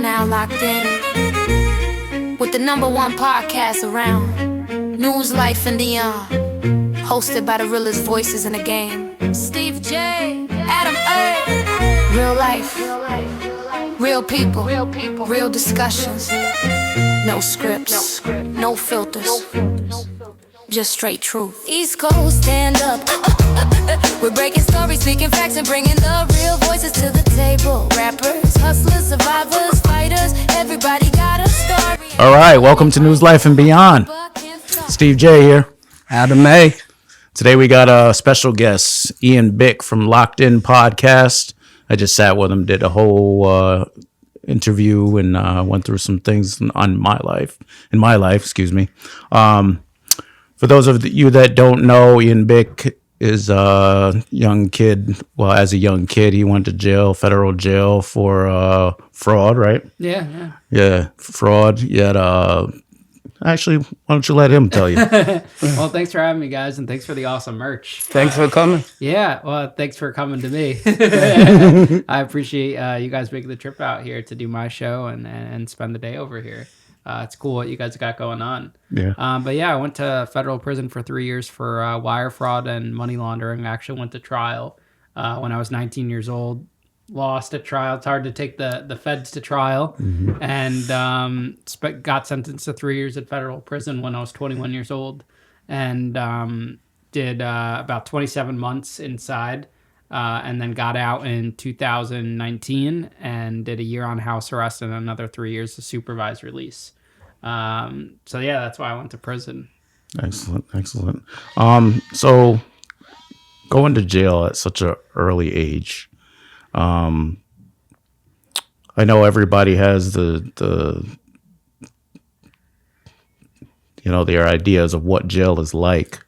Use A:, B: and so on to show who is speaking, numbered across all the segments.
A: now locked in with the #1 podcast around, News, Life, and Beyond, hosted by the realest voices in the game. Steve J, Adam A. Real life, real people, real discussions. No scripts, no filters, just straight truth. East Coast, stand up. We're breaking stories, speaking facts, and bringing the real voices to the table. Rappers, hustlers, survivors, fighters, everybody got a story.
B: All right, welcome to News, Life, and Beyond. Steve J here.
C: Adam A.
B: Today we got a special guest, Ian Bick from Locked In Podcast. I just sat with him, did a whole interview, and went through some things in my life. For those of you that don't know, Ian Bick is a young kid. Well, as a young kid, he went to jail, federal jail for fraud, right?
C: Yeah.
B: Fraud. Yet, actually, why don't you let him tell you?
D: Well, thanks for having me, guys, and thanks for the awesome merch.
C: Thanks for coming.
D: Yeah, well, thanks for coming to me. I appreciate you guys making the trip out here to do my show and spend the day over here. It's cool what you guys got going on.
B: Yeah.
D: But yeah, I went to federal prison for 3 years for wire fraud and money laundering. I actually went to trial when I was 19 years old. Lost at trial. It's hard to take the feds to trial. Mm-hmm. And got sentenced to 3 years at federal prison when I was 21 years old. And did about 27 months inside. And then got out in 2019 and did a year on house arrest and another 3 years of supervised release. So yeah, that's why I went to prison.
B: Excellent. So going to jail at such an early age, I know everybody has their ideas of what jail is like.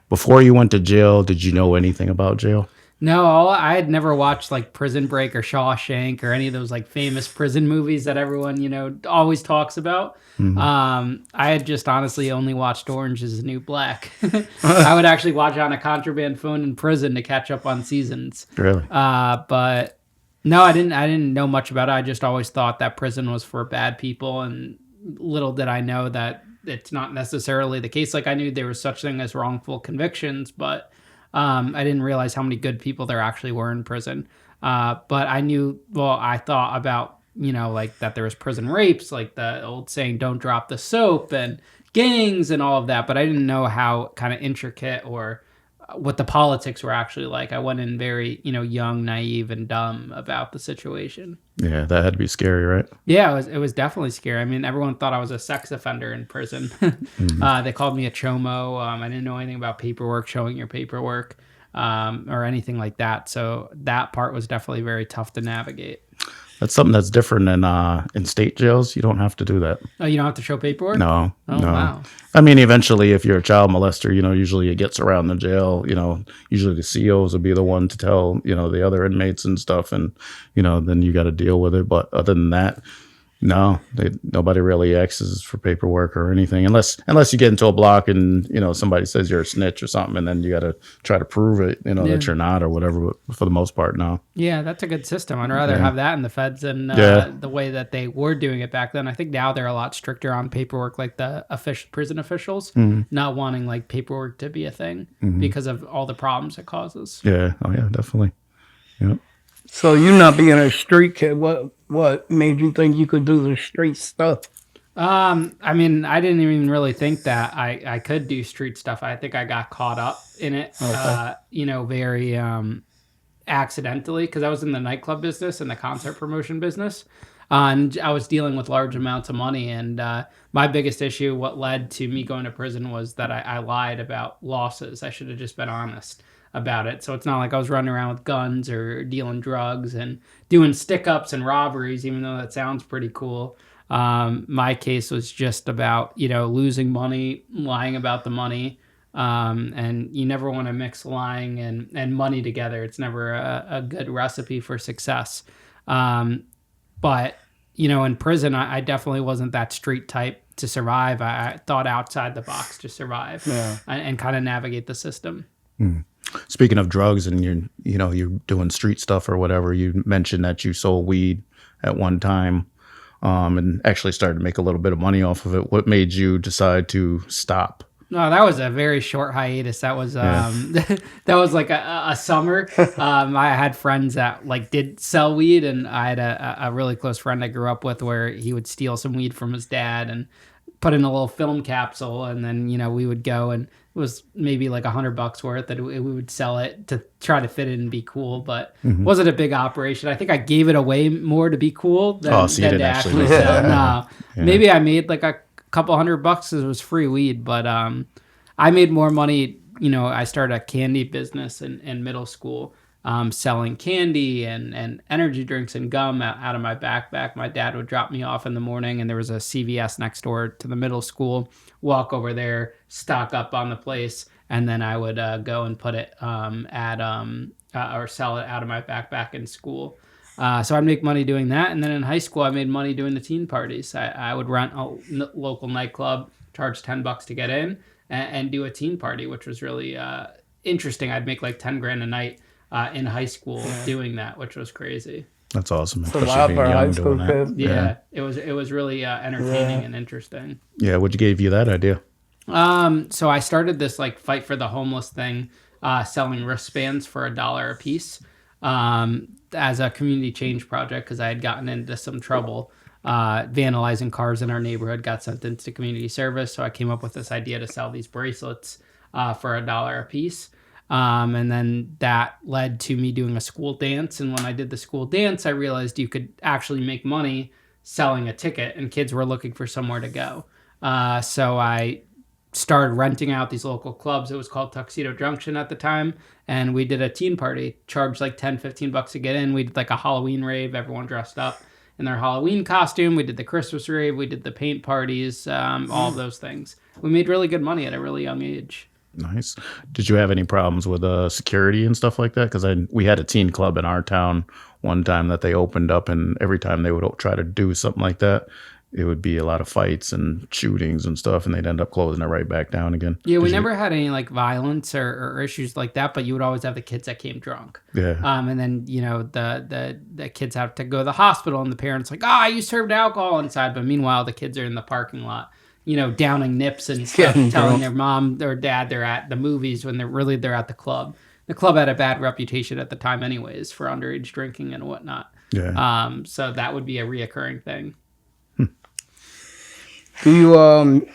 B: Before you went to jail, did you know anything about jail?
D: No, I had never watched like Prison Break or Shawshank or any of those like famous prison movies that everyone, always talks about. Mm-hmm. I had just honestly only watched Orange is the New Black. I would actually watch it on a contraband phone in prison to catch up on seasons.
B: Really?
D: But no, I didn't know much about it. I just always thought that prison was for bad people, and little did I know that it's not necessarily the case. Like I knew there was such thing as wrongful convictions, but I didn't realize how many good people there actually were in prison. But I thought about, like that there was prison rapes, like the old saying, don't drop the soap, and gangs and all of that. But I didn't know how kind of intricate or what the politics were actually like. I went in very, young, naive, and dumb about the situation.
B: Yeah, that had to be scary, right?
D: Yeah, it was definitely scary. I mean, everyone thought I was a sex offender in prison. Mm-hmm. They called me a chomo. I didn't know anything about paperwork, showing your paperwork, or anything like that. So that part was definitely very tough to navigate.
B: That's something that's different in state jails. You don't have to do that.
D: Oh, you don't have to show paperwork?
B: No.
D: Oh,
B: no.
D: Wow.
B: I mean, eventually, if you're a child molester, usually it gets around the jail. Usually the COs will be the one to tell, the other inmates and stuff. And, then you got to deal with it. But other than that, no, nobody really asks for paperwork or anything unless you get into a block and, somebody says you're a snitch or something. And then you got to try to prove it, that you're not or whatever. But for the most part, no.
D: Yeah, that's a good system. I'd rather have that in the feds than the way that they were doing it back then. I think now they're a lot stricter on paperwork, like the prison officials, not wanting like paperwork to be a thing because of all the problems it causes.
B: Yeah. Oh, yeah, definitely. Yeah.
C: So you not being a street kid, what made you think you could do the street stuff?
D: I mean, I didn't even really think that I could do street stuff. I think I got caught up in it, very accidentally, because I was in the nightclub business and the concert promotion business. And I was dealing with large amounts of money. And my biggest issue, what led to me going to prison, was that I lied about losses. I should have just been honest about it. So it's not like I was running around with guns or dealing drugs and doing stick-ups and robberies, even though that sounds pretty cool. My case was just about, losing money, lying about the money. And you never want to mix lying and money together. It's never a good recipe for success. But, in prison, I definitely wasn't that street type to survive. I thought outside the box to survive and kind of navigate the system.
B: Hmm. Speaking of drugs, and you're doing street stuff or whatever, you mentioned that you sold weed at one time. and actually started to make a little bit of money off of it. What made you decide to stop?
D: No, that was a very short hiatus. That was that was like a summer. I had friends that like did sell weed, and I had a really close friend I grew up with where he would steal some weed from his dad and put in a little film capsule, and then we would go, and it was maybe like $100 worth, and we would sell it to try to fit it and be cool, but wasn't a big operation. I think I gave it away more to be cool than,
B: So you
D: than
B: didn't
D: to
B: actually
D: actually
B: make
D: sell.
B: it.
D: No, maybe I made like a couple $100 because it was free weed, but I made more money. I started a candy business in middle school, selling candy and energy drinks and gum out of my backpack. My dad would drop me off in the morning, and there was a CVS next door to the middle school. Walk over there, stock up on the place, and then I would go and put it or sell it out of my backpack in school. So I'd make money doing that, and then in high school I made money doing the teen parties. I would rent a local nightclub, charge $10 to get in, and do a teen party, which was really interesting. I'd make like 10 grand a night in high school doing that, which was crazy.
B: That's awesome.
C: It's a lot for a high school kid.
D: Yeah, it was really entertaining and interesting.
B: Yeah, what gave you that idea?
D: So I started this like fight for the homeless thing, selling wristbands for $1 a piece, as a community change project because I had gotten into some trouble vandalizing cars in our neighborhood, got sentenced to community service. So I came up with this idea to sell these bracelets for $1 a piece. And then that led to me doing a school dance. And when I did the school dance, I realized you could actually make money selling a ticket, and kids were looking for somewhere to go. So I started renting out these local clubs. It was called Tuxedo Junction at the time. And we did a teen party, charged like $10-15 to get in. We did like a Halloween rave, everyone dressed up in their Halloween costume. We did the Christmas rave. We did the paint parties, all of those things. We made really good money at a really young age.
B: Nice. Did you have any problems with security and stuff like that? Because we had a teen club in our town one time that they opened up, and every time they would try to do something like that, it would be a lot of fights and shootings and stuff, and they'd end up closing it right back down again.
D: Yeah, we never had any like violence or issues like that, but you would always have the kids that came drunk.
B: Yeah.
D: And then the kids have to go to the hospital, and the parents like, you served alcohol inside, but meanwhile the kids are in the parking lot, downing nips and stuff, telling their mom or dad they're at the movies when they're at the club. The club had a bad reputation at the time, anyways, for underage drinking and whatnot.
B: Yeah.
D: So that would be a reoccurring thing.
C: Do you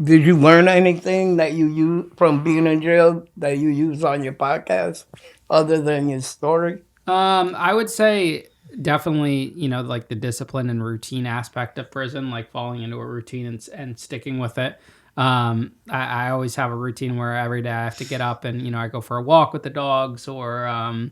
C: did you learn anything that you use from being in jail that you use on your podcast other than your story? I
D: would say definitely, like the discipline and routine aspect of prison, like falling into a routine and sticking with it. I always have a routine where every day I have to get up and, I go for a walk with the dogs or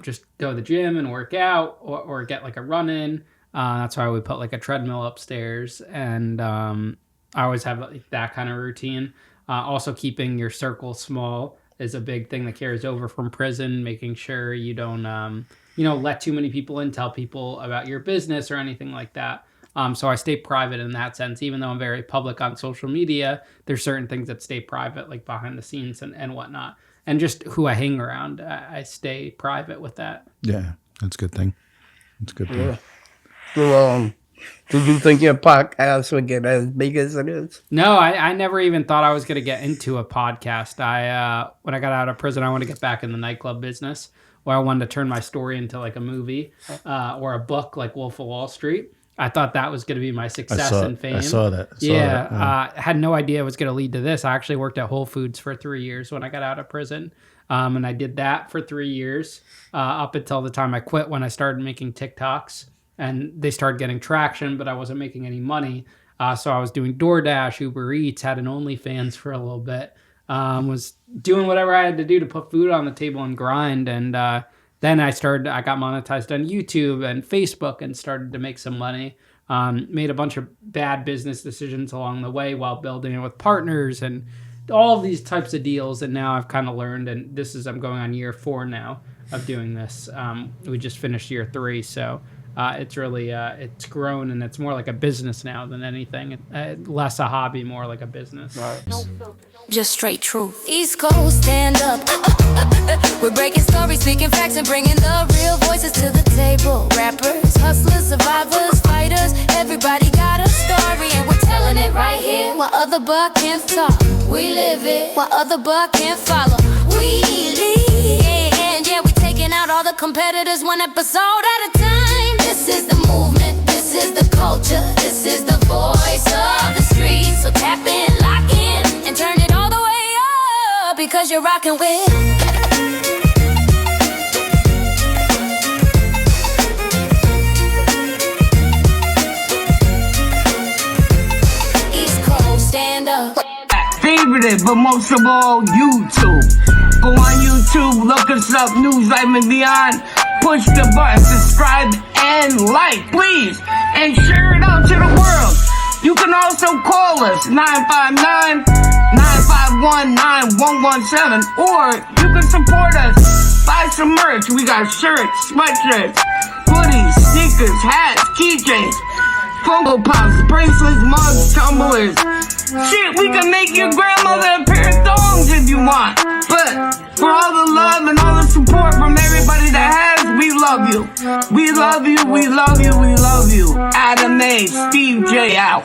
D: just go to the gym and work out or get like a run in. That's why we put like a treadmill upstairs, and I always have like that kind of routine. Also, keeping your circle small is a big thing that carries over from prison. Making sure you don't, let too many people in, tell people about your business or anything like that. So I stay private in that sense. Even though I'm very public on social media, there's certain things that stay private, like behind the scenes and whatnot. And just who I hang around, I stay private with that.
B: Yeah, that's a good thing. That's a good thing.
C: Yeah. So, did you think your podcast would get as big as it is?
D: No, I never even thought I was going to get into a podcast. When I got out of prison, I wanted to get back in the nightclub business, where I wanted to turn my story into like a movie or a book like Wolf of Wall Street. I thought that was going to be my success and fame.
B: I saw that.
D: I had no idea it was going to lead to this. I actually worked at Whole Foods for 3 years when I got out of prison. And I did that for 3 years up until the time I quit, when I started making TikToks. And they started getting traction, but I wasn't making any money. So I was doing DoorDash, Uber Eats, had an OnlyFans for a little bit. Was doing whatever I had to do to put food on the table and grind. And then I got monetized on YouTube and Facebook and started to make some money. Made a bunch of bad business decisions along the way while building it with partners and all of these types of deals. And now I've kind of learned, and I'm going on year 4 now of doing this. We just finished year 3. So it's really it's grown, and it's more like a business now than anything. Less a hobby, more like a business.
C: Right.
A: Just straight truth. East Coast, stand up. We're breaking stories, speaking facts, and bringing the real voices to the table. Rappers, hustlers, survivors, fighters. Everybody got a story, and we're telling it right here. While other buck can't talk, we live it. While other buck can't follow, we lead. And yeah, we taking out all the competitors one episode at a time. This is the movement, this is the culture, this is the voice of the streets. So tap in, lock in, and turn it all the way up, because you're rocking with East Coast, stand up.
C: Favorite, but most of all, YouTube. Go on YouTube, look us up, News Life and Beyond. Push the button, subscribe and like, please. And share it out to the world. You can also call us, 959-951-9117. Or you can support us, buy some merch. We got shirts, sweatshirts, hoodies, sneakers, hats, keychains, Funko Pops, bracelets, mugs, tumblers. Shit, we can make your grandmother a pair of thongs if you want. But for all the love and all the support from everybody that has, we love you. We love you, we love you, we love you. Adam A, Steve J out.